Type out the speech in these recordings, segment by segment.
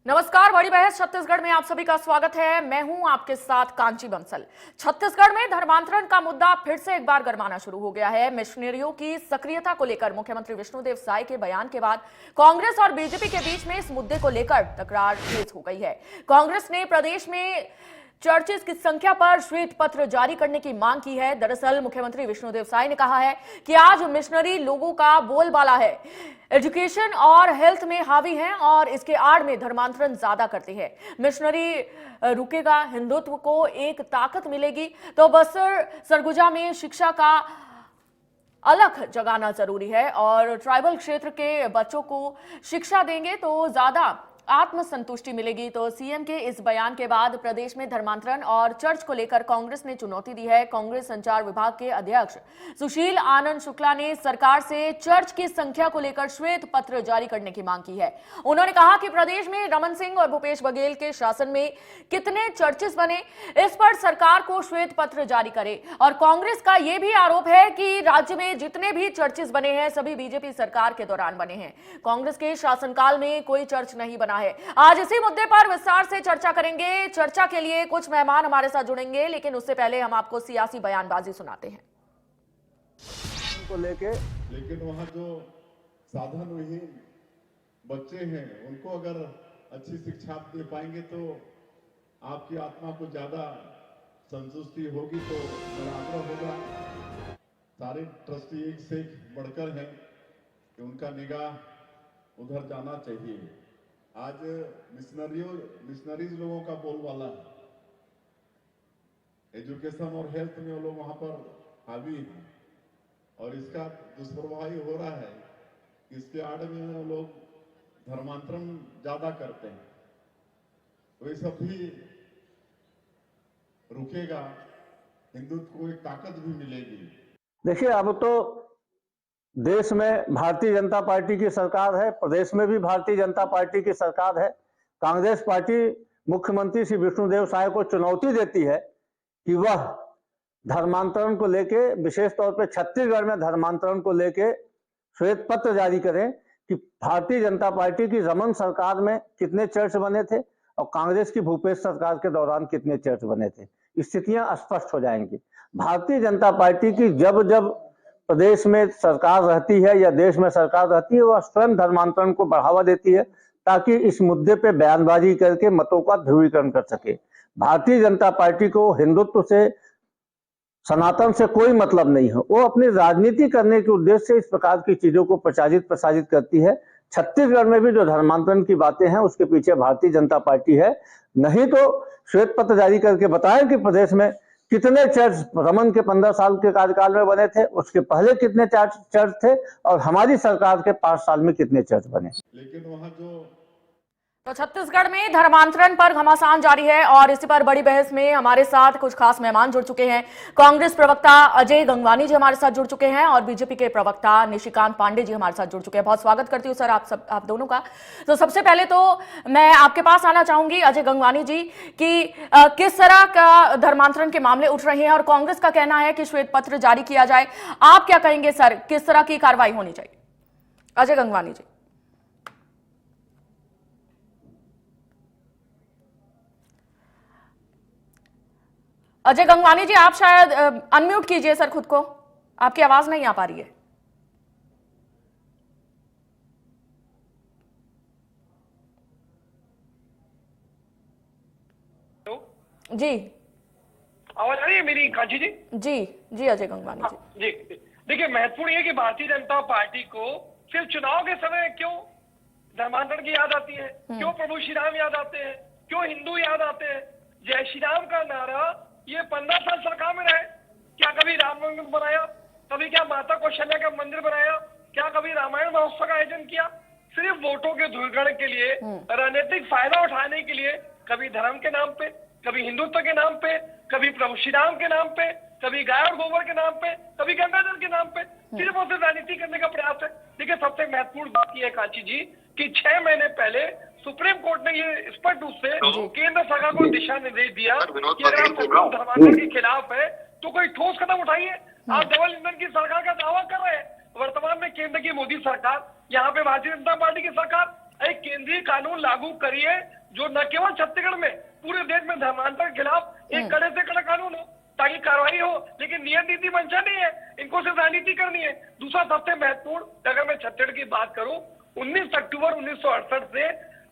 नमस्कार। बड़ी बहस छत्तीसगढ़ में आप सभी का स्वागत है। मैं हूं आपके साथ कांची बंसल। छत्तीसगढ़ में धर्मांतरण का मुद्दा फिर से एक बार गरमाना शुरू हो गया है। मिशनरियों की सक्रियता को लेकर मुख्यमंत्री विष्णुदेव साय के बयान के बाद कांग्रेस और बीजेपी के बीच में इस मुद्दे को लेकर तकरार तेज हो गई है। कांग्रेस ने प्रदेश में चर्चेस की संख्या पर श्वेत पत्र जारी करने की मांग की है। दरअसल मुख्यमंत्री विष्णुदेव साय ने कहा है कि आज मिशनरी लोगों का बोलबाला है, एजुकेशन और हेल्थ में हावी हैं और इसके आड़ में धर्मांतरण ज्यादा करते हैं। मिशनरी रुकेगा, हिंदुत्व को एक ताकत मिलेगी, तो बस्तर सरगुजा में शिक्षा का अलख जगाना जरूरी है और ट्राइबल क्षेत्र के बच्चों को शिक्षा देंगे तो ज्यादा आत्मसंतुष्टि मिलेगी। तो सीएम के इस बयान के बाद प्रदेश में धर्मांतरण और चर्च को लेकर कांग्रेस ने चुनौती दी है। कांग्रेस संचार विभाग के अध्यक्ष सुशील आनंद शुक्ला ने सरकार से चर्च की संख्या को लेकर श्वेत पत्र जारी करने की मांग की है। उन्होंने कहा कि प्रदेश में रमन सिंह और भूपेश बघेल के शासन में कितने चर्चेस बने, इस पर सरकार को श्वेत पत्र जारी करे। और कांग्रेस का यह भी आरोप है कि राज्य में जितने भी चर्चेस बने हैं सभी बीजेपी सरकार के दौरान बने हैं। कांग्रेस के शासनकाल में कोई चर्च नहीं बना है। आज इसी मुद्दे पर विस्तार से चर्चा करेंगे। चर्चा के लिए कुछ मेहमान हमारे साथ जुड़ेंगे, लेकिन उससे पहले हम आपको सियासी बयानबाजी सुनाते हैं। को लेकिन वहाँ जो साधन विहीन बच्चे हैं उनको अगर अच्छी शिक्षा दे पाएंगे तो आपकी आत्मा को ज्यादा संतुष्टि होगी, तो बराबर होगा। सारे ट्रस्टी एक से बढ़कर हैं कि उनका निगाह उधर जाना चाहिए। आज मिशनरीज लोगों का बोलबाला है। एजुकेशन और हेल्थ में वो लोग वहां पर हावी हैं और इसका दुष्प्रभाव हो रहा है। इसके आड़ में वो लोग धर्मांतरण ज्यादा करते हैं, तो ये सब भी रुकेगा, हिंदुत्व को एक ताकत भी मिलेगी। देखिए, अब तो देश में भारतीय जनता पार्टी की सरकार है, प्रदेश में भी भारतीय जनता पार्टी की सरकार है। कांग्रेस पार्टी मुख्यमंत्री श्री विष्णुदेव साय को चुनौती देती है कि वह धर्मांतरण को लेके, विशेष तौर पे छत्तीसगढ़ में धर्मांतरण को लेके श्वेत पत्र जारी करें कि भारतीय जनता पार्टी की रमन सरकार में कितने चर्च बने थे और कांग्रेस की भूपेश सरकार के दौरान कितने चर्च बने थे। स्थितियां स्पष्ट हो जाएंगी। भारतीय जनता पार्टी की जब जब प्रदेश में सरकार रहती है या देश में सरकार रहती है, वह स्वयं धर्मांतरण को बढ़ावा देती है ताकि इस मुद्दे पे बयानबाजी करके मतों का ध्रुवीकरण कर सके। भारतीय जनता पार्टी को हिंदुत्व से, सनातन से कोई मतलब नहीं है। वो अपनी राजनीति करने के उद्देश्य से इस प्रकार की चीजों को प्रसारित करती है। छत्तीसगढ़ में भी जो धर्मांतरण की बातें हैं उसके पीछे भारतीय जनता पार्टी है। नहीं तो श्वेत पत्र जारी करके बताएं कि प्रदेश में कितने चर्च रमन के 15 साल के कार्यकाल में बने थे, उसके पहले कितने चर्च थे और हमारी सरकार के 5 साल में कितने चर्च बने। लेकिन वहां जो तो छत्तीसगढ़ में धर्मांतरण पर घमासान जारी है और इसी पर बड़ी बहस में हमारे साथ कुछ खास मेहमान जुड़ चुके हैं। कांग्रेस प्रवक्ता अजय गंगवानी जी हमारे साथ जुड़ चुके हैं और बीजेपी के प्रवक्ता निशिकांत पांडे जी हमारे साथ जुड़ चुके हैं। बहुत स्वागत करती हूँ सर आप दोनों का। तो सबसे पहले तो मैं आपके पास आना चाहूंगी अजय गंगवानी जी कि किस तरह का धर्मांतरण के मामले उठ रहे हैं और कांग्रेस का कहना है कि श्वेत पत्र जारी किया जाए। आप क्या कहेंगे सर, किस तरह की कार्रवाई होनी चाहिए? अजय गंगवानी जी। अजय गंगवानी जी, आप शायद अनम्यूट कीजिए सर खुद को, आपकी आवाज नहीं आ पा रही है। जी आवाज आ रही है मेरी कांची जी? जी अजय गंगवानी जी। जी देखिए, महत्वपूर्ण ये कि भारतीय जनता पार्टी को सिर्फ चुनाव के समय क्यों धर्मांतरण की याद आती है, क्यों प्रभु श्री राम याद आते हैं, क्यों हिंदू याद आते हैं। जय श्री राम का नारा ये 15 साल सरकार में रहे। क्या कभी राम मंदिर बनाया? कभी क्या माता कौशल्या का मंदिर बनाया? क्या कभी रामायण महोत्सव का आयोजन किया? सिर्फ वोटों के ध्रुवीकरण के लिए, राजनीतिक फायदा उठाने के लिए, कभी धर्म के नाम पे, कभी हिंदुत्व के नाम पे, कभी प्रभु श्री राम के नाम पे, कभी गाय और गोबर के नाम पे, कभी गंगाजल के नाम पे, सिर्फ और सिर्फ राजनीति करने का प्रयास है। देखिए, सबसे महत्वपूर्ण बात यह है कांची जी कि 6 महीने पहले सुप्रीम कोर्ट ने ये स्पष्ट रूप से केंद्र सरकार को दिशा निर्देश दिया कि अगर आप धर्मांतरण के खिलाफ है तो कोई ठोस कदम उठाइए। आप डबल इंजन की सरकार का दावा कर रहे हैं। वर्तमान में केंद्र की मोदी सरकार, यहाँ पे भारतीय जनता पार्टी की सरकार, एक केंद्रीय कानून लागू करिए जो न केवल छत्तीसगढ़ में पूरे देश में धर्मांतरण के खिलाफ एक कड़े से कड़ा कानून हो ताकि कार्रवाई हो, लेकिन नियत नीति मंशा नहीं है, इनको सिर्फ राजनीति करनी है। दूसरा सबसे महत्वपूर्ण, अगर मैं छत्तीसगढ़ की बात करूं, 19 अक्टूबर 1968 से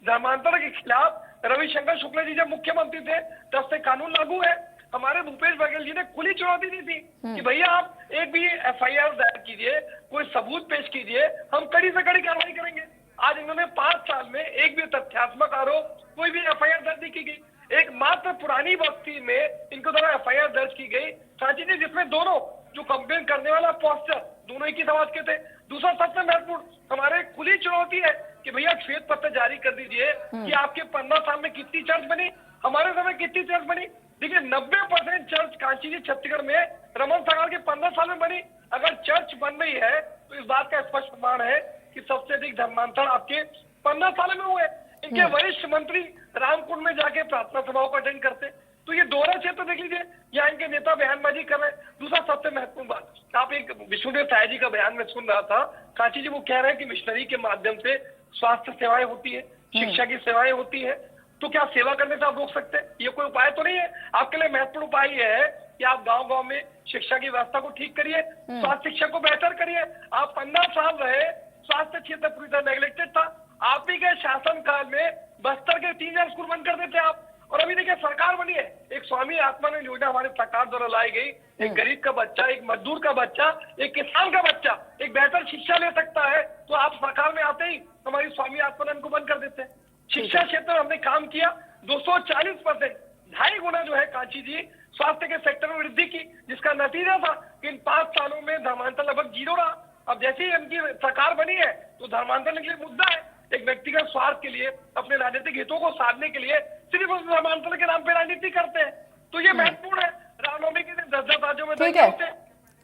धर्मांतरण के खिलाफ रविशंकर शुक्ला जी जब मुख्यमंत्री थे तब से कानून लागू है। हमारे भूपेश बघेल जी ने खुली चुनौती दी थी कि भैया आप एक भी एफआईआर दायर कीजिए, कोई सबूत पेश कीजिए, हम कड़ी से कड़ी कार्रवाई करेंगे। आज इन्होंने 5 साल में एक भी तथ्यात्मक आरोप, कोई भी एफआईआर दर्ज नहीं की गई। एक मात्र पुरानी बस्ती में इनको द्वारा एफआईआर दर्ज की गई, सांची जी, जिसमें दोनों जो कंप्लेन करने वाला पोस्टर दोनों एक ही समाज के थे। दूसरा सबसे महत्वपूर्ण, हमारे खुली चुनौती है कि भैया श्वेत पत्र जारी कर दीजिए कि आपके 15 साल में कितनी चर्च बनी, हमारे समय कितनी चर्च बनी। देखिए 90% चर्च कांची जी छत्तीसगढ़ में रमन सरकार के 15 साल में बनी। अगर चर्च बन रही है तो इस बात का स्पष्ट प्रमाण है कि सबसे अधिक धर्मांतरण आपके 15 साल में हुए। इनके वरिष्ठ मंत्री रामकुंड में जाके प्रार्थना सभाओं को अटेंड करते, तो ये दोहरा क्षेत्र देख लीजिए, यहाँ इनके नेता बयानबाजी कर रहे हैं। दूसरा सबसे महत्वपूर्ण बात, आप एक विष्णुदेव साय जी का बयान में सुन रहा था, कांची जी वो कह रहे हैं कि मिशनरी के माध्यम से स्वास्थ्य सेवाएं होती है, शिक्षा की सेवाएं होती है, तो क्या सेवा करने से आप रोक सकते हैं? ये कोई उपाय तो नहीं है। आपके लिए महत्वपूर्ण उपाय ये है कि आप गांव-गांव में शिक्षा की व्यवस्था को ठीक करिए, स्वास्थ्य शिक्षा को बेहतर करिए। आप 15 साल रहे, स्वास्थ्य क्षेत्र पूरी तरह नेग्लेक्टेड था। आप ही के शासन काल में बस्तर के 3000 स्कूल बंद कर देते आप, और अभी देखिए सरकार बनी है, एक स्वामी आत्मानंद योजना हमारी सरकार द्वारा लाई गई। एक गरीब का बच्चा, एक मजदूर का बच्चा, एक किसान का बच्चा एक बेहतर शिक्षा ले सकता है, तो आप सरकार में आते ही हमारी स्वामी आत्मानंद को बंद कर देते हैं। शिक्षा क्षेत्र में हमने काम किया, 240%, 2.5 गुना जो है कांची जी स्वास्थ्य के सेक्टर में वृद्धि की, जिसका नतीजा था कि इन 5 सालों में धर्मांतरण लगभग 0 रहा। अब जैसे ही इनकी सरकार बनी है तो धर्मांतरण के लिए मुद्दा है, एक व्यक्तिगत स्वार्थ के लिए, अपने राजनीतिक हितों को साधने के लिए सिर्फ उस धर्मांतरण के नाम पे राजनीति करते हैं। तो ये महत्वपूर्ण है। रामनवमी के दिन 10-10 राज्यों में ठीक है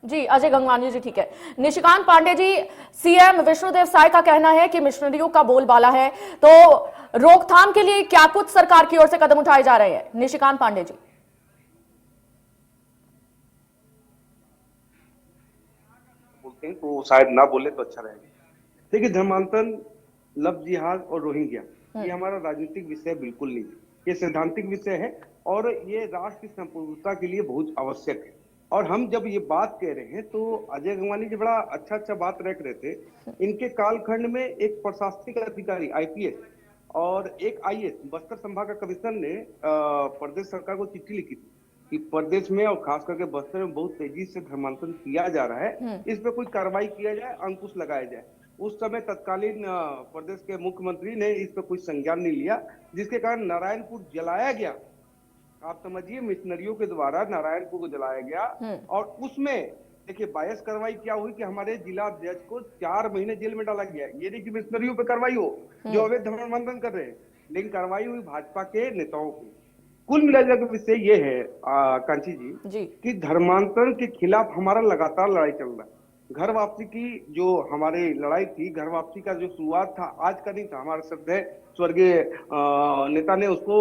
जी। अजय गंगवानी जी, ठीक है। निशिकांत पांडे जी, सीएम विष्णुदेव साय का कहना है कि मिशनरियों का बोलबाला है, तो रोकथाम के लिए क्या कुछ सरकार की ओर से कदम उठाए जा रहे हैं? निशिकांत पांडे जी। बोलते हैं तो शायद ना बोले तो अच्छा रहेगा। देखिए धर्मांतरण, लव जिहाद और रोहिंग्या ये हमारा राजनीतिक विषय बिल्कुल नहीं है, ये सैद्धांतिक विषय है और ये राष्ट्र की संप्रभुता के लिए बहुत आवश्यक है। और हम जब ये बात कह रहे हैं तो अजय गंगवानी जी बड़ा अच्छा बात रख रहे थे। इनके कालखंड में एक प्रशासनिक अधिकारी आईपीएस और एक आईएएस बस्तर संभाग का कमिश्नर ने प्रदेश सरकार को चिट्ठी लिखी थी कि प्रदेश में और खास करके बस्तर में बहुत तेजी से धर्मांतरण किया जा रहा है, इस पे कोई कार्रवाई किया जाए, अंकुश लगाया जाए। उस समय तत्कालीन प्रदेश के मुख्यमंत्री ने इस पे कोई संज्ञान नहीं लिया, जिसके कारण नारायणपुर जलाया गया। आप समझिए मिशनरियों के द्वारा नारायणपुर को जलाया गया और उसमें देखिए बायस कार्रवाई क्या हुई कि हमारे जिला अध्यक्ष को 4 महीने जेल में डाला गया। ये नहीं कि मिशनरियों पे कार्रवाई हो जो अवैध धर्मांतरण कर रहे हैं, लेकिन कार्रवाई हुई भाजपा के नेताओं की। कुल मिलाकर के विषय ये है कांची जी कि धर्मांतरण के खिलाफ हमारा लगातार लड़ाई चल रहा है। घर वापसी की जो हमारी लड़ाई थी, घर वापसी का जो शुरुआत था आज का नहीं था, हमारे श्रद्धेय स्वर्गीय नेता ने उसको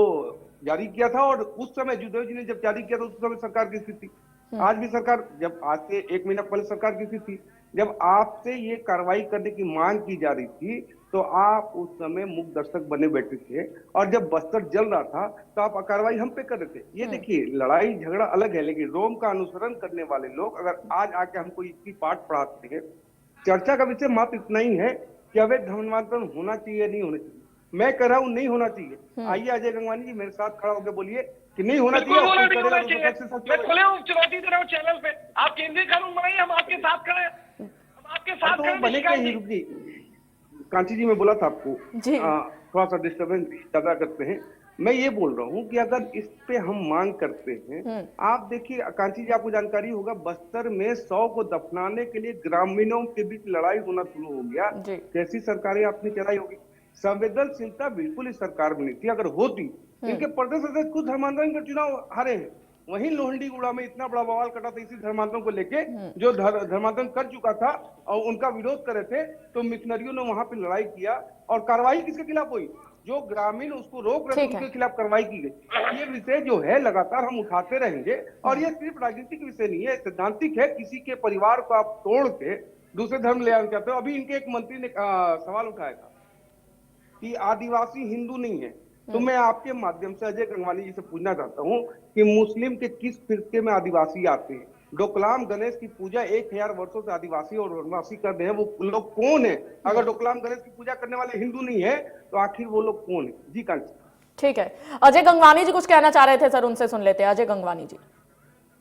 जारी किया था और उस समय जुदेव जी ने जब जारी किया था उस समय सरकार की स्थिति, आज भी सरकार, जब आज से 1 महीना पहले सरकार की स्थिति, जब आपसे ये कार्रवाई करने की मांग की जा रही थी तो आप उस समय मुख दर्शक बने बैठे थे और जब बस्तर जल रहा था तो आप कार्रवाई हम पे कर रहे थे। ये देखिए लड़ाई झगड़ा अलग है, लेकिन रोम का अनुसरण करने वाले लोग अगर आज आके हमको इसकी पाठ पढ़ाते हैं, चर्चा का विषय मात्र इतना ही है कि अवैध धर्मांतरण होना चाहिए नहीं होना चाहिए। मैं कह रहा हूँ नहीं होना चाहिए। आइए अजय गंगवानी जी मेरे साथ खड़ा होकर बोलिए कि नहीं होना चाहिए। मैं खुले चुनौती दे रहा हूँ चैनल पे, आप केंद्रीय कानून बनाइए, हम आपके साथ खड़े, हम आपके साथ खड़े। बनेगा ही। रुक जी कांची जी, मैं बोला था आपको थोड़ा सा डिस्टर्बेंस ज्यादा करते हैं। मैं ये बोल रहा हूँ कि अगर इस पे हम मांग करते हैं, आप देखिए कांची जी आपको जानकारी होगा बस्तर में 100 को दफनाने के लिए ग्रामीणों के बीच लड़ाई होना शुरू हो गया। कैसी सरकारें आपने चलाई होगी? संवेदनशीलता बिल्कुल इस सरकार में नहीं थी। अगर होती, इनके प्रदेश अध्यक्ष खुद धर्मांतरण के चुनाव हारे हैं, वहीं लोहंडीगुड़ा में इतना बड़ा बवाल कटा था इसी धर्मांतरण को लेके, जो धर्मांतरण कर चुका था और उनका विरोध कर रहे थे, तो मिशनरियों ने वहां पे लड़ाई किया और कार्रवाई किसके खिलाफ हुई? जो ग्रामीण उसको रोक रहे थे उनके खिलाफ कार्रवाई की गई। ये विषय जो है लगातार हम उठाते रहेंगे और ये सिर्फ राजनीतिक विषय नहीं है, सैद्धांतिक है। किसी के परिवार को आप तोड़ के दूसरे धर्म ले आना चाहते हो। अभी इनके एक मंत्री ने सवाल उठाया था कि आदिवासी हिंदू नहीं है। तो मैं आपके माध्यम से अजय गंगवानी जी से पूछना चाहता हूँ कि मुस्लिम के किस फिरके में आदिवासी आते हैं? डोकलाम गणेश की पूजा 1000 वर्षों से आदिवासी और वनवासी कर रहे हैं, वो लोग कौन है? अगर डोकलाम गणेश की पूजा करने वाले हिंदू नहीं है तो आखिर वो लोग कौन है? जी कांची। ठीक है, अजय गंगवानी जी कुछ कहना चाह रहे थे सर, उनसे सुन लेते हैं। अजय गंगवानी जी।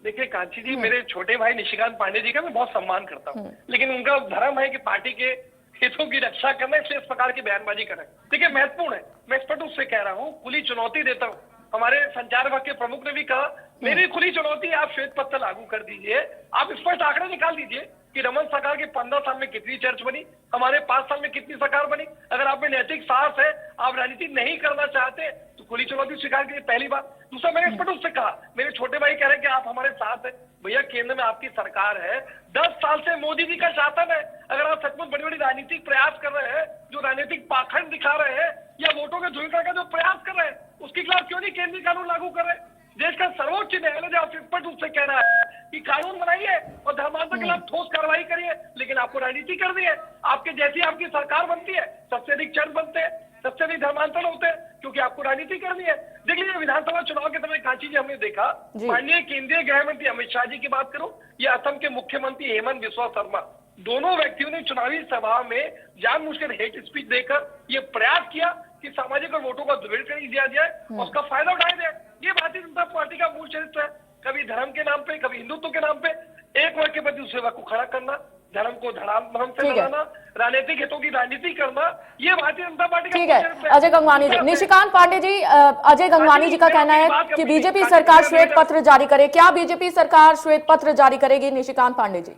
देखिए कांची जी, मेरे छोटे भाई निशिकांत पांडे जी का मैं बहुत सम्मान करता हूँ, लेकिन उनका धर्म है कि पार्टी के हितों की रक्षा करना, इसलिए इस प्रकार की बयानबाजी कर रहे हैं। देखिए महत्वपूर्ण है, मैं स्पष्ट रूप से कह रहा हूँ, खुली चुनौती देता हूँ। हमारे संचार विभाग के प्रमुख ने भी कहा, मेरी खुली चुनौती है, आप श्वेत पत्र लागू कर दीजिए, आप स्पष्ट आंकड़े निकाल दीजिए कि रमन सरकार के 15 साल में कितनी चर्च बनी, हमारे 5 साल में कितनी सरकार बनी। अगर आप में नैतिक साहस है, आप राजनीति नहीं करना चाहते, तो खुली चुनौती स्वीकार कीजिए, पहली बात। दूसरा, मैंने स्पष्ट रूप से कहा, मेरे छोटे भाई कह रहे हैं कि आप हमारे साथ हैं। भैया केंद्र में आपकी सरकार है, 10 साल से मोदी जी का शासन है। अगर आप सचमुच बड़ी बड़ी राजनीतिक प्रयास कर रहे हैं, जो राजनीतिक पाखंड दिखा रहे हैं या वोटों के ध्रुवीकरण का जो प्रयास कर रहे हैं, उसके खिलाफ क्यों नहीं केंद्रीय कानून लागू कर रहे? देश का सर्वोच्च न्यायालय जो आपसे स्पष्ट रूप से कह रहा है कि कानून बनाइए और धर्मांतर के खिलाफ ठोस कार्रवाई करिए, लेकिन आपको राजनीति कर दी है। आपके जैसी आपकी सरकार बनती है, सबसे अधिक चर्च बनते हैं, सबसे अधिक धर्मांतरण होते हैं, क्योंकि आपको राजनीति करनी है। देख लीजिए विधानसभा चुनाव के समय कांची जी हमने देखा, माननीय केंद्रीय गृह मंत्री अमित शाह जी की बात करो या असम के मुख्यमंत्री हेमंत बिस्वा शर्मा, दोनों व्यक्तियों ने चुनावी सभा में जानबूझकर हेट स्पीच देकर ये प्रयास किया कि सामाजिक और वोटों का ध्रुवीकरण दिया जाए और उसका फायदा उठाया जाए। ये भारतीय जनता पार्टी का मूल चरित्र है, कभी धर्म के नाम पे, कभी हिंदुत्व के नाम पे एक वर्ग के प्रति दूसरे वर्ग को खड़ा करना, धर्म को धर्म से लड़ाना, राजनीतिक हितों की राजनीति करना, ये भारतीय जनता पार्टी का ठीक है अजय गंगवानी जी। निशिकांत पांडे जी, अजय गंगवानी जी का कहना है कि बीजेपी सरकार श्वेत पत्र जारी करे। क्या बीजेपी सरकार श्वेत पत्र जारी करेगी? निशिकांत पांडे जी।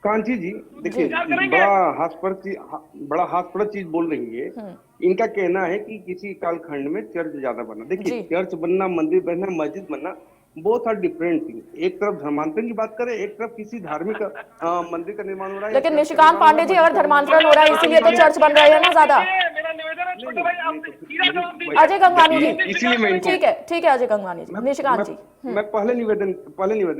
कांची जी देखिए, बड़ा हास्यप्रद चीज बोल रही है। इनका कहना है कि किसी कालखंड में चर्च ज्यादा बना। देखिए चर्च बनना, मंदिर बनना, मस्जिद बनना, बोथ आर डिफरेंट थिंग। एक तरफ धर्मांतरण की बात करें, एक तरफ किसी धार्मिक मंदिर का निर्माण हो रहा है। लेकिन निशिकांत पांडे जी, अगर धर्मांतरण हो रहा है इसीलिए तो चर्च बन रहे हैं ना ज्यादा। मेरा निवेदन है छोटे भाई, आप अजय गंगवानी जी, इसीलिए मैं ठीक है अजय गंगवानी जी। निशिकांत जी, मैं पहले निवेदन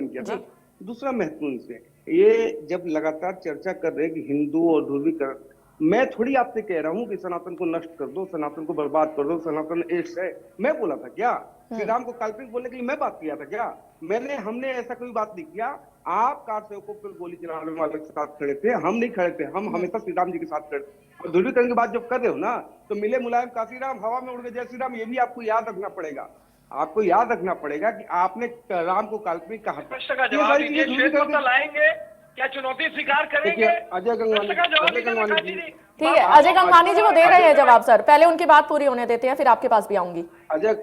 किया था। दूसरा महत्वपूर्ण से, ये जब लगातार चर्चा कर रहे हैं कि हिंदू और ध्रुवीकरण, मैं थोड़ी आपसे कह रहा हूं कि सनातन को नष्ट कर दो, सनातन को बर्बाद कर दो, सनातन एड्स है। मैं बोला था क्या? श्री राम को काल्पनिक बोलने के लिए मैं बात किया था क्या? हमने ऐसा कोई बात नहीं किया। आप कार सेवकों पर गोली चलाने वाले के साथ खड़े थे, हम नहीं खड़े थे। हम हमेशा श्री राम जी के साथ खड़े। और ध्रुवीकरण की बात जब कर रहे हो ना, तो मिले मुलायम काशीराम, हवा में उड़ गए जय श्री राम, ये भी आपको याद रखना पड़ेगा। आपको याद रखना पड़ेगा कि आपने राम को काल्पनिक कहा था। प्रश्न का जवाब दीजिए, श्वेत पत्र लाएंगे, क्या चुनौती स्वीकार करेंगे? अजय गंगवानी जी, ठीक है अजय गंगवानी जी, वो दे रहे हैं जवाब सर, पहले उनकी बात पूरी होने देते हैं, फिर आपके पास भी आऊंगी। अजय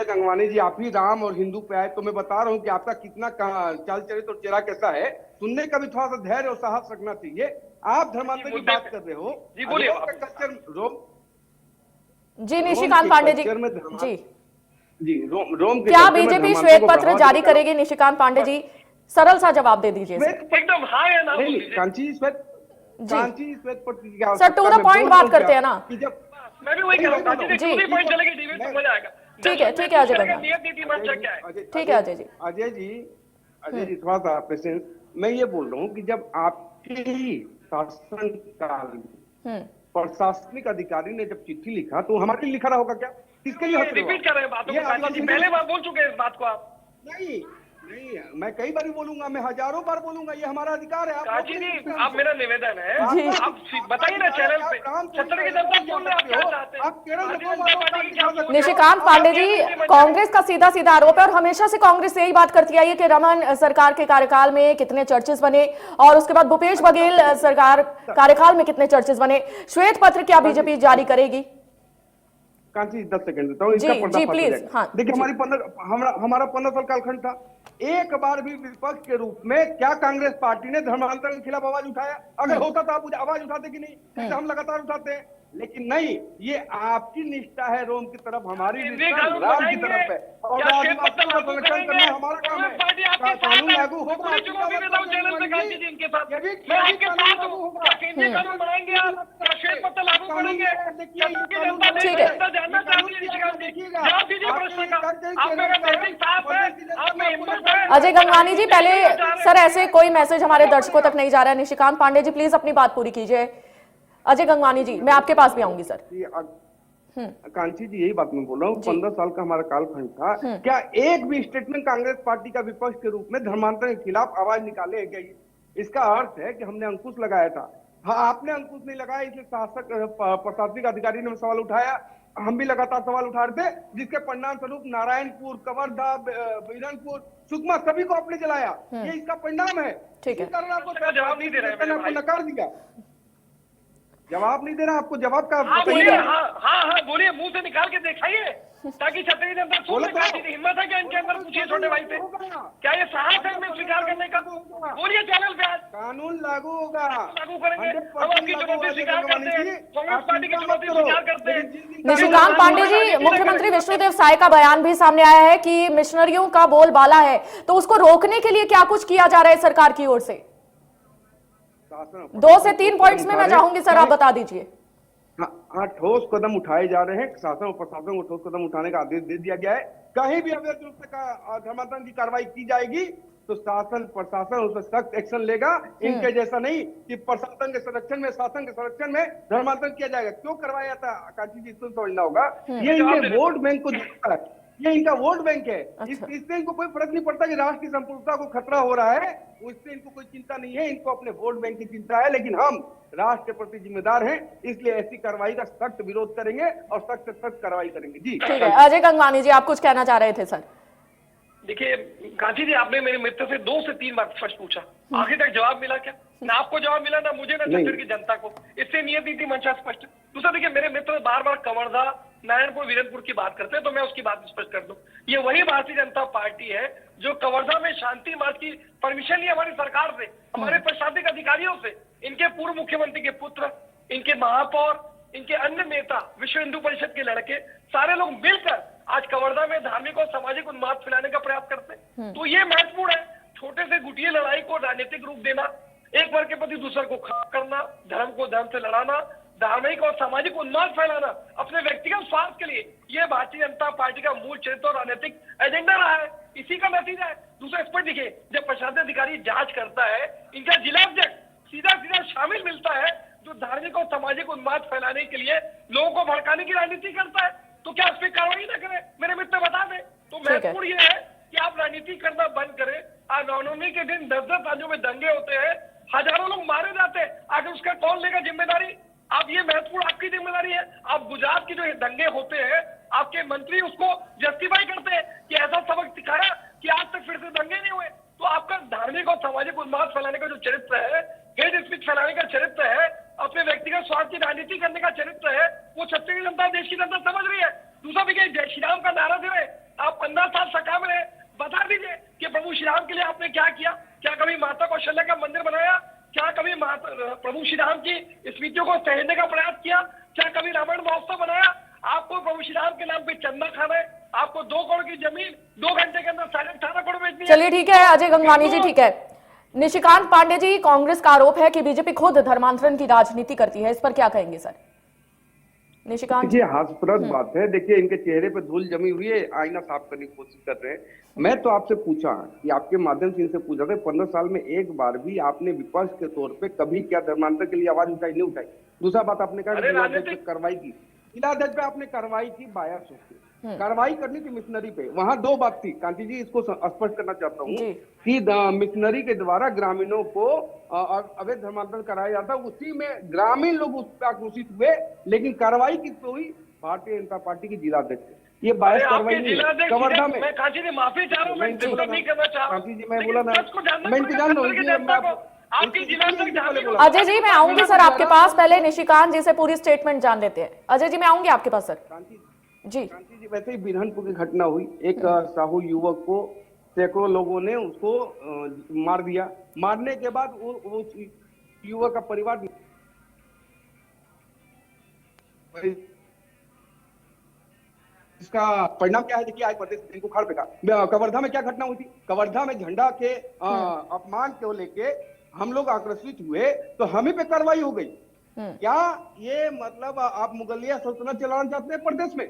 गंगवानी जी, आप ही राम और हिंदू पे आए, तो मैं बता रहा हूँ कि आपका कितना चाल चरित्र और चेहरा कैसा है। सुनने का भी थोड़ा सा धैर्य और साहस रखना चाहिए। आप धर्मांतर की बात कर रहे हो जी, बोलिए जी। निशिकांत पांडे जी जी, रोम क्या बीजेपी श्वेत पत्र जारी करेगी? निशिकांत पांडे जी, सरल सा जवाब दे दीजिए। एकदम हाँ या ना बोलिए। कांची श्वेत पत्र की सर टू द पॉइंट बात करते हैं ना। मैं भी वही कह रहा हूँ कांची जी, टू द पॉइंट चलेगी, डिबेट तो मजा आएगा। ठीक है अजय गंगवानी, ठीक है अजय जी थोड़ा सा पेशेंस। मैं ये बोल रहा हूँ कि जब आपके ही शासन काल में प्रशासनिक अधिकारी ने जब चिट्ठी लिखा, तो हमारे लिए लिखा रहा होगा क्या? किसके लिए रिपीट कर रहे हैं बातों को? पहले बार बोल चुके हैं इस बात को आप। नहीं, मैं कई बार बोलूंगा, मैं हजारों बार बोलूंगा, ये हमारा अधिकार है। कांची जी, आप मेरा निवेदन है, आप बताइए ना चैनल पे, छत्तीसगढ़ की जनता बोल रहे, आप क्या चाहते हैं? निशिकांत पांडे जी, कांग्रेस का सीधा आरोप है और हमेशा से कांग्रेस यही बात करती आई है कि रमन सरकार के कार्यकाल में कितने चर्चेस बने और उसके बाद भूपेश बघेल सरकार कार्यकाल में कितने चर्चेस बने। श्वेत पत्र क्या बीजेपी जारी करेगी? कांची 10 सेकंड देता हूँ, जी प्लीज। हाँ, देखिए हमारा 15 साल कालखंड था। एक बार भी विपक्ष के रूप में क्या कांग्रेस पार्टी ने धर्मांतरण के खिलाफ आवाज उठाया? अगर होता तो आप आवाज उठाते कि नहीं? हम लगातार उठाते हैं, लेकिन नहीं, ये आपकी निष्ठा है रोम की तरफ, हमारी निष्ठा राम की तरफ है। और आदिवासियों का संरक्षण करना हमारा काम है। कानून लागू होगा, ठीक है अजय गंगवानी जी, पहले सर ऐसे कोई मैसेज हमारे दर्शकों तक नहीं जा रहा है। निशिकांत पांडे जी प्लीज अपनी बात पूरी कीजिए। अजय गंगवानी जी, मैं आपके पास भी आऊंगी सर। कांची जी, यही बात मैं बोल रहा हूँ, 15 साल का हमारा कालखंड था, क्या एक भी स्टेटमेंट कांग्रेस पार्टी का विपक्ष के रूप में धर्मांतरण के खिलाफ आवाज निकाले है क्या? इसका अर्थ है कि हमने अंकुश लगाया था। हाँ, आपने अंकुश नहीं लगाया, इसलिए शासक प्रशासनिक अधिकारी ने सवाल उठाया, हम भी लगातार सवाल उठा रहे थे, जिसके परिणाम स्वरूप नारायणपुर, कवर्धा, बिरनपुर, सुकमा सभी को आपने जलाया। ये इसका परिणाम है। ठीक है, जवाब नहीं दे रहे, आपको नकार दिया, जवाब नहीं दे रहा, आपको जवाब का हाँ बोलिए, हाँ बोलिए, मुंह से निकाल के दिखाइए ताकि क्षत्रिय जनता सुन ले। हिम्मत है क्या इनके अंदर? पूछिए छोटे भाई से, क्या ये साहस है हमें स्वीकार करने का? बोलिए चैनल पे आज कानून लागू होगा, लागू करेंगे। हम आपकी चुनौती स्वीकार करते हैं, कांग्रेस पार्टी की चुनौती स्वीकार करते हैं। निशिकांत पांडे जी, मुख्यमंत्री विष्णुदेव साय का बयान भी सामने आया है कि मिशनरियों का बोलबाला है, तो उसको रोकने के लिए क्या कुछ किया जा रहा है सरकार की ओर से? 2 से 3 पॉइंट्स में मैं चाहूंगी सर, आप बता दीजिए। हाँ, ठोस कदम उठाए जा रहे हैं, शासन और प्रशासन को ठोस कदम उठाने का आदेश दे दिया गया है। कहीं भी अवैध रूप से धर्मांतरण की कार्रवाई की जाएगी तो शासन प्रशासन उस पर सख्त एक्शन लेगा। इनके जैसा नहीं कि प्रशासन के संरक्षण में, शासन के संरक्षण में धर्मांतरण किया जाएगा। क्यों करवाया जाता है कांची जी, इसको समझना होगा। ये इनके वोट बैंक को जोड़ता है, ये इनका वोट बैंक है। इससे इनको कोई फर्क नहीं पड़ता कि राष्ट्र की संप्रभुता को खतरा हो रहा है, उससे इनको कोई चिंता नहीं है, इनको अपने वोट बैंक की चिंता है। लेकिन हम राष्ट्र के प्रति जिम्मेदार हैं, इसलिए ऐसी कार्रवाई का सख्त विरोध करेंगे और सख्त से सख्त कार्रवाई करेंगे। जी ठीक है, अजय गंगवानी जी, आप कुछ कहना चाह रहे थे सर। देखिए कांची जी, आपने मेरे मित्र से 2 से 3 बार स्पष्ट पूछा, आखिर तक जवाब मिला क्या? ना आपको जवाब मिला, ना मुझे, ना छत्तीसगढ़ की जनता को। इससे नियत नीति मंशा स्पष्ट। दूसरा देखिए, मेरे मित्र बार बार कवर्धा, नारायणपुर, वीरनपुर की बात करते हैं, तो मैं उसकी बात स्पष्ट कर दूं। ये वही भारतीय जनता पार्टी है जो कवर्धा में शांति मार्च की परमिशन ली हमारी सरकार से, हमारे प्रशासनिक अधिकारियों से। इनके पूर्व मुख्यमंत्री के पुत्र, इनके महापौर, इनके अन्य नेता, विश्व हिंदू परिषद के लड़के, सारे लोग मिलकर आज कवर्धा में धार्मिक और सामाजिक उन्माद फैलाने का प्रयास करते हैं। तो ये महत्वपूर्ण है। छोटे से गुटिया लड़ाई को राजनीतिक रूप देना, एक वर्ग के प्रति दूसरे को खड़ा करना, धर्म को धर्म से लड़ाना, धार्मिक और सामाजिक उन्माद फैलाना अपने व्यक्तिगत स्वार्थ के लिए, ये भारतीय जनता पार्टी का मूल चरित्र और राजनीतिक एजेंडा रहा है। इसी का नतीजा है। दूसरा स्पष्ट देखिए, जब प्रशासनिक अधिकारी जांच करता है, इनका जिला अध्यक्ष सीधा शामिल मिलता है जो धार्मिक और सामाजिक उन्माद फैलाने के लिए लोगों को भड़काने की राजनीति करता है, तो क्या उस पर कार्रवाई न करें? मेरे मित्र बता दें। तो महत्वपूर्ण ये है कि आप राजनीति करना बंद करें। रामनवमी के दिन 10-10 राज्यों में दंगे होते हैं, हजारों लोग मारे जाते हैं, आगे उसका कौन लेगा जिम्मेदारी? आप, ये महत्वपूर्ण आपकी जिम्मेदारी है। आप गुजरात की जो दंगे होते हैं, आपके मंत्री उसको जस्टिफाई करते हैं कि ऐसा सबक सिखाया कि आज तक फिर से दंगे नहीं हुए। तो आपका धार्मिक और सामाजिक उन्माद फैलाने का जो चरित्र है, हेट स्पीच फैलाने का चरित्र है, अपने व्यक्तिगत स्वार्थ की राजनीति करने का चरित्र है, वो छत्तीसगढ़ जनता, देश की जनता समझ रही है। दूसरा देखिए, जय श्री राम का नारा दे रहे, आप 15 साल सत्ता में रहे, बता दीजिए कि प्रभु श्री राम के लिए आपने क्या किया? क्या कभी माता कौशल्या का मंदिर बनाया? क्या कभी प्रभु श्री राम की स्मृतियों को सहेजने का प्रयास किया? क्या कभी रामायण महोत्सव बनाया? आपको प्रभु श्री राम के नाम पे चंदा खाना है, आपको 2 करोड़ की जमीन 2 घंटे के अंदर 18.5 करोड़ बेचनी है। चलिए ठीक है अजय गंगवानी जी, ठीक है। निशिकांत पांडे जी, कांग्रेस का आरोप है कि बीजेपी खुद धर्मांतरण की राजनीति करती है, इस पर क्या कहेंगे सर? निशिकांत जी, हास्यास्पद बात है। देखिए, इनके चेहरे पे धूल जमी हुई है, आईना साफ करने की कोशिश कर रहे हैं। मैं तो आपसे पूछा कि आपके माध्यम से इनसे पूछा था, 15 साल में एक बार भी आपने विपक्ष के तौर पे कभी क्या धर्मांतर के लिए आवाज उठाई? नहीं उठाई। दूसरा बात, आपने कहा कार्रवाई की, जिला अध्यक्ष पे आपने कार्रवाई की, बाया सोची कार्रवाई करनी थी मिशनरी पे। वहां 2 बात थी कांति जी, इसको स्पष्ट करना चाहता हूँ कि मिशनरी के द्वारा ग्रामीणों को अवैध धर्मांतरण कराया जाता, उसी में ग्रामीण लोग उस पर आक्रोशित हुए, लेकिन कार्रवाई किसको हुई? भारतीय जनता पार्टी की जिला अध्यक्ष। ये बायस कार्रवाई कवर्धा में। कांची जी माफी चाह रहा हूँ, मैं नहीं करना चाह रहा। कांची जी, मैं बोला ना, मैं इंतजाम अजय जी, मैं आऊंगी सर आपके पास, पहले निशिकांत जी से पूरी स्टेटमेंट जान लेते हैं। अजय जी, मैं आऊंगी आपके पास सर। जी कांची जी, वैसे ही बिरहनपुर की घटना हुई, एक साहू युवक को सैकड़ों लोगों ने उसको मार दिया। मारने के बाद वो युवक का परिवार इसका परिणाम क्या है? देखिए, आज प्रदेश इनको खाड़ फेंका। कवर्धा में क्या घटना हुई थी? कवर्धा में झंडा के अपमान को लेके हम लोग आक्रोशित हुए तो हम ही पे कार्रवाई हो गई। क्या ये मतलब आप मुगलिया सल्तनत चलाना चाहते हैं प्रदेश में?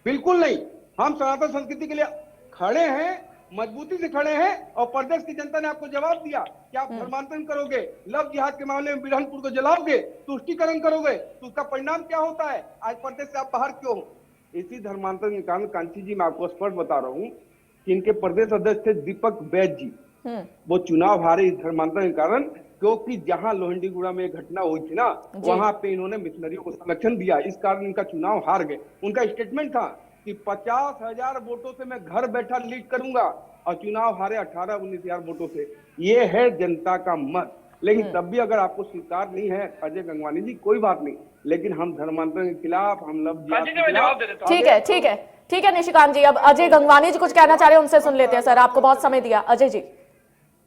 बिल्कुल नहीं। हम सनातन संस्कृति के लिए खड़े हैं मजबूती से खड़े हैं और प्रदेश की जनता ने आपको जवाब दिया कि आप धर्मांतरण करोगे, लव जिहाद के मामले में बिरहनपुर को जलाओगे, तुष्टीकरण करोगे, तो उसका परिणाम क्या होता है? आज प्रदेश से आप बाहर क्यों हो? इसी धर्मांतरण के कारण कांची जी मैं आपको स्पष्ट बता रहा हूँ कि इनके प्रदेश अध्यक्ष थे दीपक बैद जी, वो चुनाव हारे इस धर्मांतरण के कारण, क्योंकि जहां लोहंडीगुड़ा में घटना हुई थी ना, वहां पे इन्होंने मिशनरियों को संरक्षण दिया, इस कारण इनका चुनाव हार गए। उनका स्टेटमेंट था कि 50,000 वोटों से मैं घर बैठा लीड करूंगा, और चुनाव हारे 18-19,000 वोटों से। ये है जनता का मत। लेकिन तब भी अगर आपको स्वीकार नहीं है अजय गंगवानी जी, कोई बात नहीं, लेकिन हम धर्मांतरण के खिलाफ, हम लव जिहाद के खिलाफ। ठीक है निशिकांत जी, अब अजय गंगवानी जी कुछ कहना चाह रहे हैं, उनसे सुन लेते हैं। सर आपको बहुत समय दिया, अजय जी।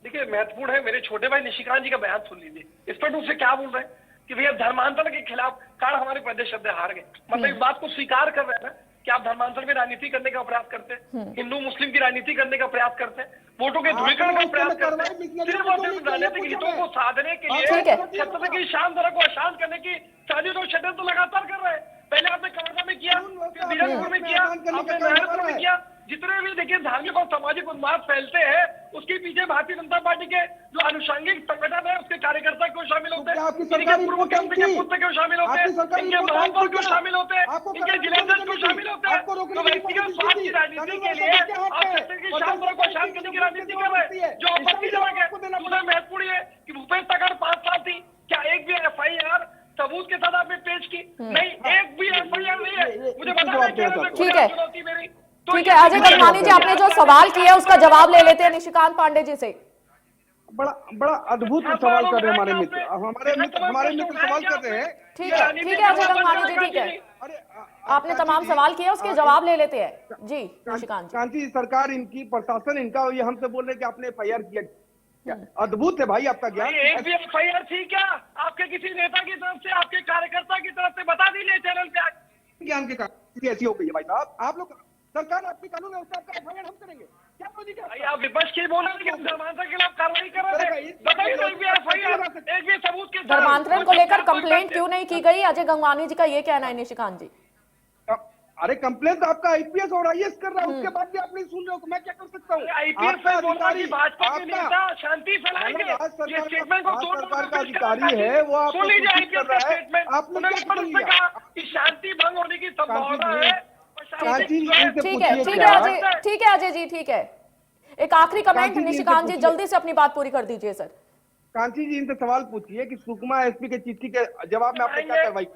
देखिए महत्वपूर्ण है, मेरे छोटे भाई निशिकांत जी का बयान सुन लीजिए। स्पष्ट रूप से क्या बोल रहे हैं कि भैया धर्मांतरण के खिलाफ कारण हमारे प्रदेश अध्यक्ष हार गए। मतलब इस बात को स्वीकार कर रहे हैं ना कि आप धर्मांतरण में राजनीति करने का प्रयास करते हैं, हिंदू मुस्लिम की राजनीति करने का प्रयास करते हैं, वोटों के ध्रुवीकरण का प्रयास करते हैं, सिर्फ और सिर्फ राजनीतिक हितों को साधने के लिए छत्रपति की शान धरा को अशांत करने की साजिश और षड्यंत्र तो लगातार कर रहे हैं। पहले आपने कांगड़ा में किया, फिर बिरहनपुर में किया, आपने नारायणपुर में किया। जितने भी देखिए धार्मिक और सामाजिक उन्माद फैलते हैं, उसके पीछे भारतीय जनता पार्टी के जो अनुषंगिक संगठन है उसके कार्यकर्ता क्यों शामिल होते हैं, इनके पूर्व मुख्यमंत्री के पुत्र क्यों शामिल होते हैं, इनके महापौर क्यों शामिल होते हैं, इनके जिलाध्यक्ष क्यों शामिल होते हैं? तो व्यक्तिगत स्वार्थ की राजनीति के लिए आप छत्तीसगढ़ की शान को शांत करने की राजनीति कर रहे हैं, जो आपत्तिजनक है। दूसरा महत्वपूर्ण है कि भूपेश तगर 5 साल थी, क्या एक भी FIR सबूत के साथ आपने पेश की? नहीं, एक भी FIR नहीं है। मुझे बताना, ठीक है ठीक है अजय गंगवानी जी, आपने जो सवाल किया उसका जवाब ले लेते हैं निशिकांत पांडे जी से। बड़ा अद्भुत सवाल कर रहे हैं हमारे मित्र सवाल कर रहे हैं। ठीक है अजय गंगवानी जी, ठीक है, आपने तमाम सवाल किए, उसके जवाब ले लेते हैं जी निशिकांत। कांची सरकार, इनकी प्रशासन, इनका ये हमसे बोल रहे कि आपने FIR किया। अद्भुत है भाई आपका ज्ञान। एक भी FIR थी क्या आपके किसी नेता की तरफ से, आपके कार्यकर्ता की तरफ से? बता दीजिए चैनल पे। ज्ञान के कारण ऐसी हो गई है भाई साहब। आप लोग सरकार, आपकी कानून व्यवस्था, आपका FIR हम करेंगे क्या? भाई आप विपक्ष की बोल रहे हैं कि हम धर्मांतरण के खिलाफ कार्रवाई कर रहे हैं, बताइए एक भी FIR, एक भी सबूत के साथ। धर्मांतरण को लेकर कंप्लेंट क्यों नहीं की गई, अजय गंगवानी जी का ये कहना है निशिकांत जी। अरे कंप्लेंट तो आपका IPS और IAS कर रहा है, उसके बाद भी आप नहीं सुन रहे हो, मैं क्या कर सकता हूँ? IPS में बोल रहा है कि भाजपा के नेता शांति फैलाएंगे, ये स्टेटमेंट को तोड़ सरकार का अधिकारी है, वो आप सुन लीजिए IPS का स्टेटमेंट। आपने कहा कि शांति भंग होने की संभावना है। ठीक है अजय जी, ठीक है, एक आखिरी कमेंट निशिकांत जी, जल्दी से अपनी बात पूरी कर दीजिए सर। कांची जी इनसे सवाल पूछिए कि सुकमा SP के चिट्ठी के जवाब में आपने क्या कार्रवाई की?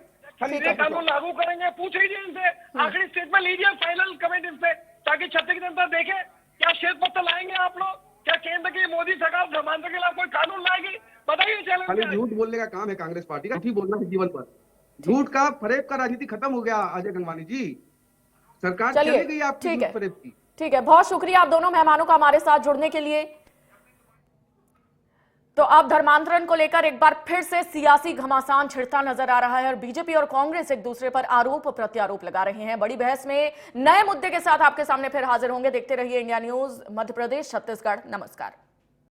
कानून लागू करेंगे, पूछ लीजिए इनसे, आखिरी स्टेटमेंट लीजिए, फाइनल कमेंट इनसे, ताकि छत्तीसगढ़ की जनता देखे क्या श्वेत पत्र लाएंगे आप लोग, क्या केंद्र की मोदी सरकार धर्मांतरण के खिलाफ कोई कानून लाएगी? बताइए चैनल। खाली झूठ बोलने का काम है कांग्रेस पार्टी का, झूठ बोलना है जीवन पर। झूठ का, फरेब का राजनीति खत्म हो गया अजय गंगवानी जी। सरकार चली गई आपकी फरेब की। ठीक है, बहुत शुक्रिया आप दोनों मेहमानों का हमारे साथ जुड़ने के लिए। तो अब धर्मांतरण को लेकर एक बार फिर से सियासी घमासान छिड़ता नजर आ रहा है और बीजेपी और कांग्रेस एक दूसरे पर आरोप प्रत्यारोप लगा रहे हैं। बड़ी बहस में नए मुद्दे के साथ आपके सामने फिर हाजिर होंगे। देखते रहिए इंडिया न्यूज मध्य प्रदेश छत्तीसगढ़। नमस्कार।